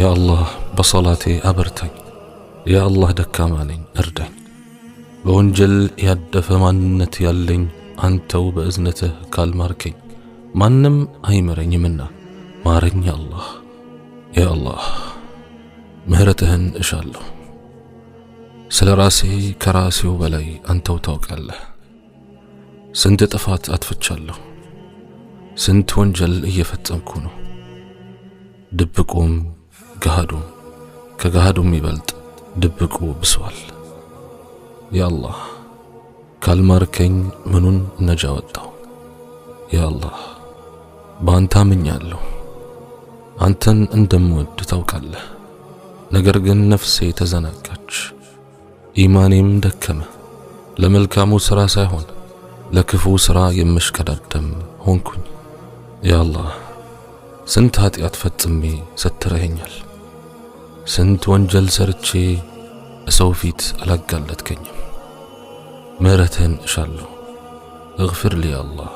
ያ አላህ በሰላቴ አበርታኝ። ያ አላህ ደካማ ነኝ እርዳኝ። በወንጀል ያደፈ ማንነት ያለኝ አንተው በእዝነትህ ካልማርከኝ ማንም አይምረኝምና ማረኝ ያ አላህ። ያ አላህ ምህረትህን እሻለሁ። ስለ ራሴ ከራሴው በላይ አንተው ታውቃለህ። ስንት ጥፋት አጥፍቻለሁ፣ ስንት ወንጀል እየፈጸምኩ ነው። ድብቁም ገሃዱም ከገሃዱም ይበልጥ ድብቁ ብሷል። ያ አላህ ካልማርከኝ ምኑን ነጃ ወጣው? ያ አላህ በአንተ አምኛለሁ። አንተን እንደምወድ ታውቃለህ። ነገር ግን ነፍሴ ተዘናጋች፣ ኢማኔም ደከመ። ለመልካሙ ሥራ ሳይሆን ለክፉ ሥራ የምሽቀዳደም ሆንኩኝ። ያ አላህ ስንት ኃጢአት ፈጽሜ ሰትረኸኛል። ስንት ወንጀል ሰርቼ በሰው ፊት አላጋለጥከኝም። ምህረትህን እሻለሁ። እግፍር ሊ ያ አላህ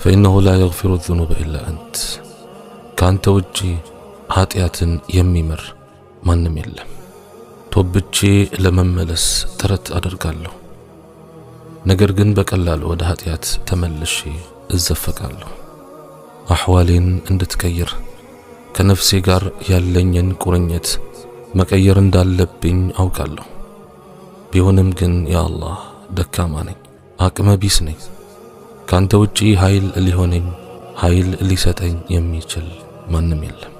ፈኢነሁ ላ የግፊሩ ዙኑበ ኢላ አንት። ከአንተ ውጪ ኃጢአትን የሚምር ማንም የለም። ቶብቼ ለመመለስ ጥረት አደርጋለሁ፣ ነገር ግን በቀላሉ ወደ ኃጢአት ተመልሼ እዘፈቃለሁ። አሕዋሌን እንድትቀይር ከነፍሴ ጋር ያለኝን ቁርኝት መቀየር እንዳለብኝ አውቃለሁ። ቢሆንም ግን ያ አላህ ደካማ ነኝ፣ አቅመ ቢስ ነኝ። ካንተ ውጪ ኃይል ሊሆነኝ ኃይል ሊሰጠኝ የሚችል ማንም የለም።